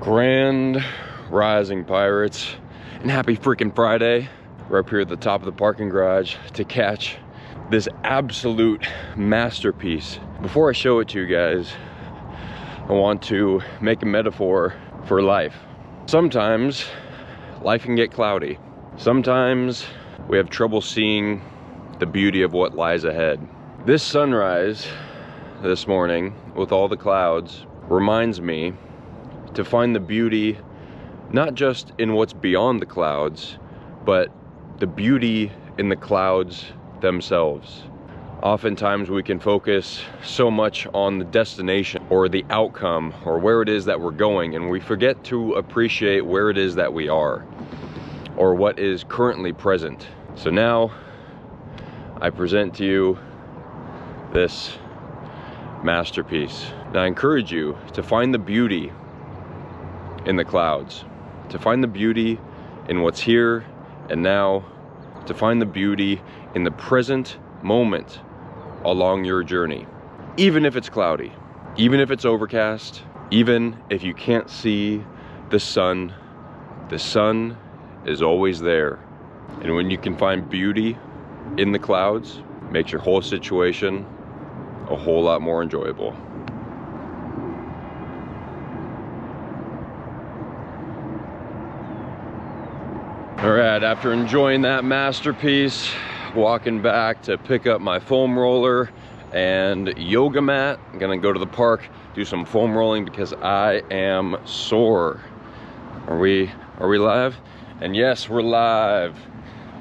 Grand Rising, Pirates, and happy freaking Friday. We're up here at the top of the parking garage to catch this absolute masterpiece. Before I show it to you guys, I want to make a metaphor for life. Sometimes life can get cloudy. Sometimes we have trouble seeing the beauty of what lies ahead. This sunrise this morning with all the clouds reminds me to find the beauty not just in what's beyond the clouds, but the beauty in the clouds themselves. Oftentimes we can focus so much on the destination or the outcome or where it is that we're going, and we forget to appreciate where it is that we are or what is currently present. So now I present to you this masterpiece. And I encourage you to find the beauty in the clouds, to find the beauty in what's here and now, to find the beauty in the present moment along your journey. Even if it's cloudy, even if it's overcast, even if you can't see the sun is always there. And when you can find beauty in the clouds, it makes your whole situation a whole lot more enjoyable. All right, after enjoying that masterpiece, walking back to pick up my foam roller and yoga mat. I'm gonna go to the park, do some foam rolling because I am sore. Are we live? And yes, we're live.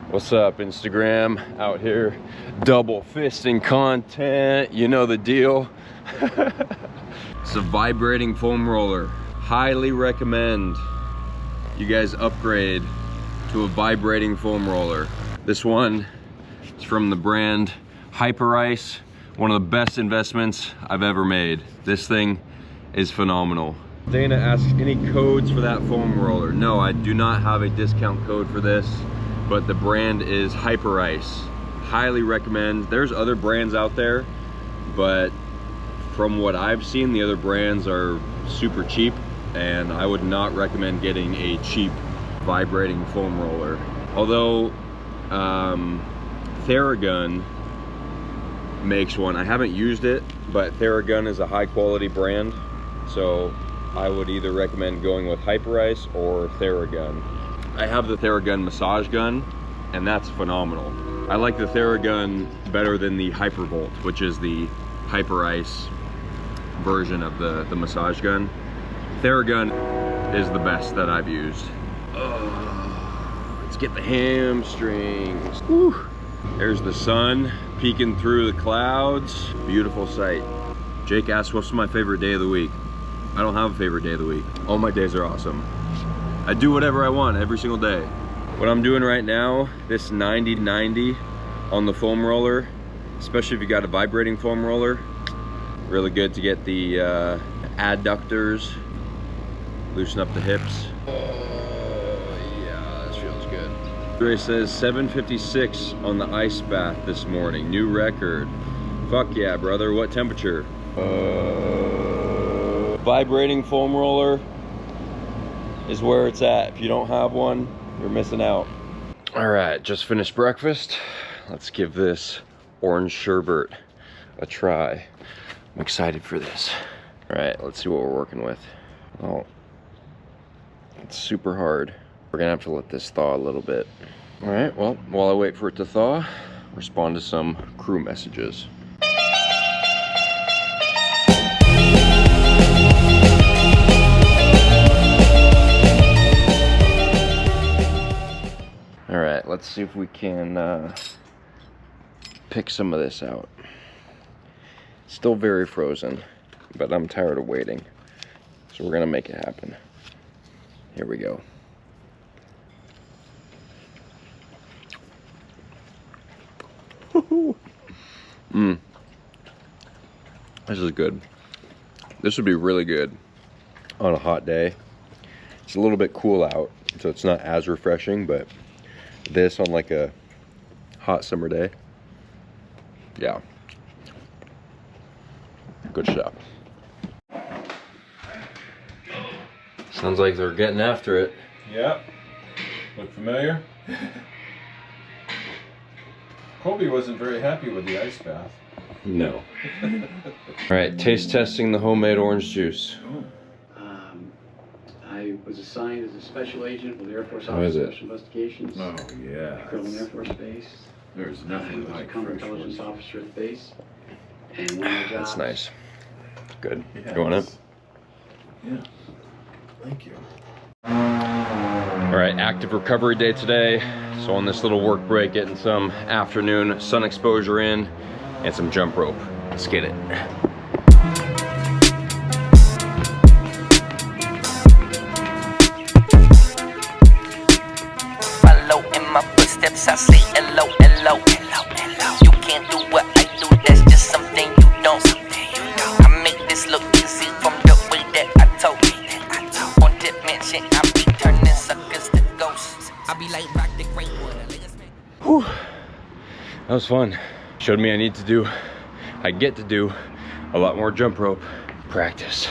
What's up, Instagram? Out here double fisting content, you know the deal. It's a vibrating foam roller. Highly recommend you guys upgrade to a vibrating foam roller. This one is from the brand Hyper Ice. One of the best investments I've ever made. This thing is phenomenal. Dana asks, any codes for that foam roller? No, I do not have a discount code for this, but the brand is Hyper Ice. Highly recommend. There's other brands out there, but from what I've seen, the other brands are super cheap, and I would not recommend getting a cheap vibrating foam roller. Although Theragun makes one. I haven't used it, but Theragun is a high quality brand, so I would either recommend going with Hyper Ice or Theragun. I have the Theragun massage gun, and that's phenomenal. I like the Theragun better than the Hypervolt, which is the Hyper Ice version of the massage gun. Theragun is the best that I've used. Let's get the hamstrings. Woo. There's the sun peeking through the clouds. Beautiful sight. Jake asked, what's my favorite day of the week? I don't have a favorite day of the week. All my days are awesome. I do whatever I want every single day. What I'm doing right now, this 90-90 on the foam roller, especially if you got a vibrating foam roller, really good to get the adductors, loosen up the hips. Ray says 7:56 on the ice bath this morning, new record. Fuck yeah, brother. What temperature? Vibrating foam roller is where it's at. If you don't have one, you're missing out. All right, just finished breakfast. Let's give this orange sherbet a try. I'm excited for this. All right, let's see what we're working with. Oh, it's super hard. We're gonna have to let this thaw a little bit. All right, well, while I wait for it to thaw, respond to some crew messages. All right, let's see if we can pick some of this out. Still very frozen, but I'm tired of waiting. So we're gonna make it happen. Here we go. This is good. This would be really good on a hot day. It's a little bit cool out, so it's not as refreshing, but this on like a hot summer day, yeah, good stuff. Sounds like they're getting after it. Yep. Look familiar? Kobe wasn't very happy with the ice bath. No. Alright, taste testing the homemade orange juice. I was assigned as a special agent with the Air Force How Office is of it? Special Investigations. Oh, yeah. Curlin Air Force Base. There's I nothing was a like counterintelligence officer at the base. And one of the jobs. That's nice. Good. Yeah, You want it? Yeah. Thank you. Alright, active recovery day today. So on this little work break, getting some afternoon sun exposure in and some jump rope. Let's get it. Follow in my footsteps, I say hello, hello, hello, hello. You can't do what I do, that's just something you don't. I make this look easy from the way that I told you. On dimension, I be turning suckers to ghosts. I be like rock the great one. Whew. That was fun. Showed me I get to do a lot more jump rope practice.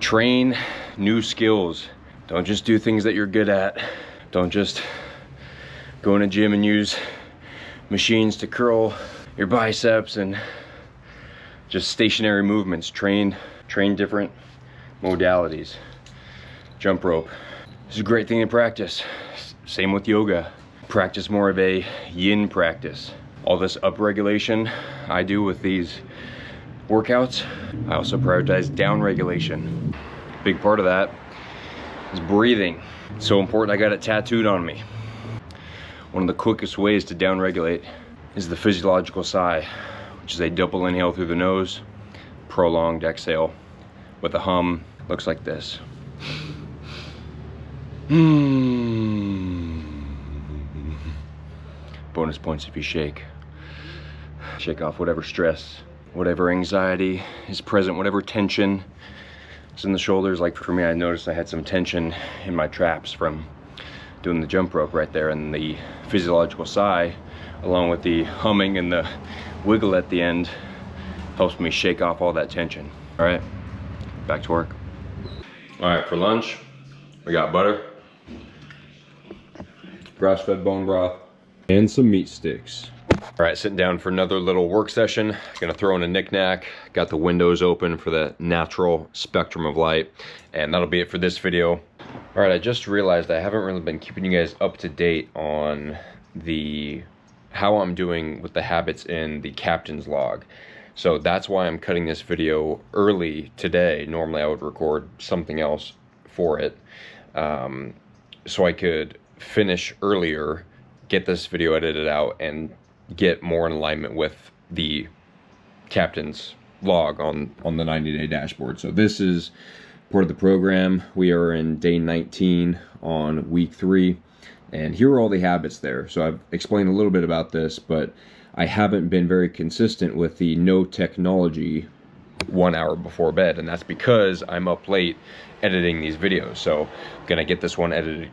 Train new skills. Don't just do things that you're good at. Don't just go in a gym and use machines to curl your biceps and just stationary movements. Train different modalities. Jump rope is a great thing to practice. Same with yoga. Practice more of a yin practice. All this upregulation I do with these workouts, I also prioritize down regulation. Big part of that is breathing. It's so important, I got it tattooed on me. One of the quickest ways to down regulate is the physiological sigh, which is a double inhale through the nose, prolonged exhale with a hum. Looks like this. Bonus points if you shake. Shake off whatever stress, whatever anxiety is present, whatever tension is in the shoulders. Like for me, I noticed I had some tension in my traps from doing the jump rope right there, and the physiological sigh, along with the humming and the wiggle at the end, helps me shake off all that tension. All right, back to work. All right, for lunch, we got butter, grass-fed bone broth, and some meat sticks. All right, sitting down for another little work session. Gonna throw in a knick-knack. Got the windows open for the natural spectrum of light, and that'll be it for this video. All right, I just realized I haven't really been keeping you guys up to date on how I'm doing with the habits in the captain's log. So that's why I'm cutting this video early today. Normally I would record something else for it, so I could finish earlier, get this video edited out, and get more in alignment with the captain's log on the 90-day dashboard. So this is part of the program. We are in day 19 on week 3, and here are all the habits there. So I've explained a little bit about this, but I haven't been very consistent with the no technology 1 hour before bed, and that's because I'm up late editing these videos. So I'm gonna get this one edited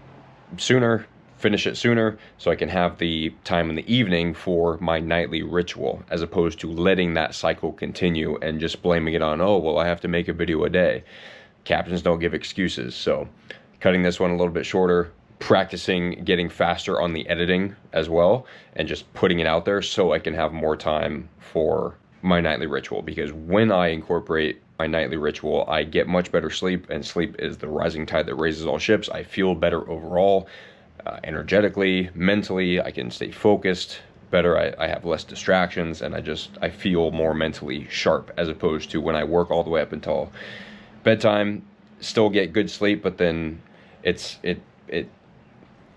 sooner, finish it sooner, so I can have the time in the evening for my nightly ritual, as opposed to letting that cycle continue and just blaming it on, oh, well, I have to make a video a day. Captains don't give excuses. So cutting this one a little bit shorter, practicing getting faster on the editing as well, and just putting it out there so I can have more time for my nightly ritual. Because when I incorporate my nightly ritual, I get much better sleep, and sleep is the rising tide that raises all ships. I feel better overall. Energetically, mentally, I can stay focused better. I have less distractions, and I feel more mentally sharp, as opposed to when I work all the way up until bedtime, still get good sleep, but then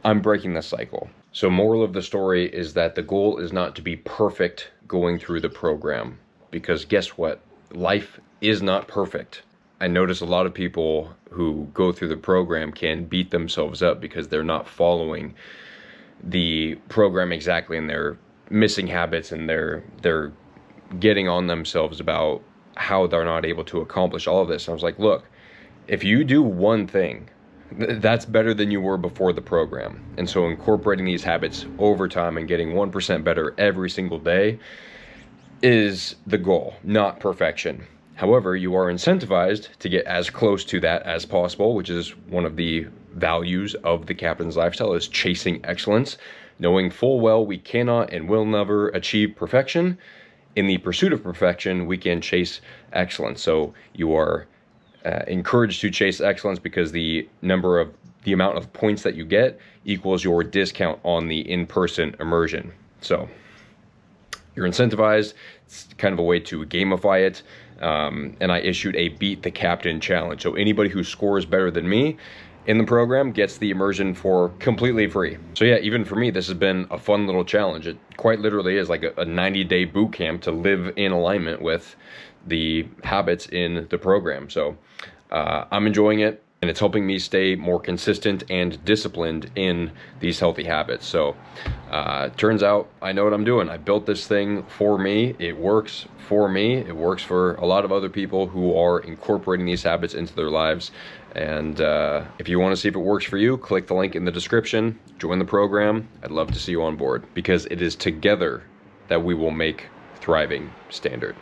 I'm breaking the cycle. So moral of the story is that the goal is not to be perfect going through the program, because guess what? Life is not perfect. I notice a lot of people who go through the program can beat themselves up because they're not following the program exactly, and they're missing habits, and they're getting on themselves about how they're not able to accomplish all of this. I was like, look, if you do one thing, that's better than you were before the program. And so incorporating these habits over time and getting 1% better every single day is the goal, not perfection. However, you are incentivized to get as close to that as possible, which is one of the values of the captain's lifestyle, is chasing excellence, knowing full well we cannot and will never achieve perfection. In the pursuit of perfection, we can chase excellence. So you are encouraged to chase excellence because the amount of points that you get equals your discount on the in-person immersion. So you're incentivized. It's kind of a way to gamify it. And I issued a Beat the Captain challenge. So anybody who scores better than me in the program gets the immersion for completely free. So yeah, even for me, this has been a fun little challenge. It quite literally is like a 90-day boot camp to live in alignment with the habits in the program. So I'm enjoying it, and it's helping me stay more consistent and disciplined in these healthy habits. So turns out I know what I'm doing. I built this thing for me. It works for me. It works for a lot of other people who are incorporating these habits into their lives. And if you want to see if it works for you, click the link in the description, join the program. I'd love to see you on board, because it is together that we will make thriving standard.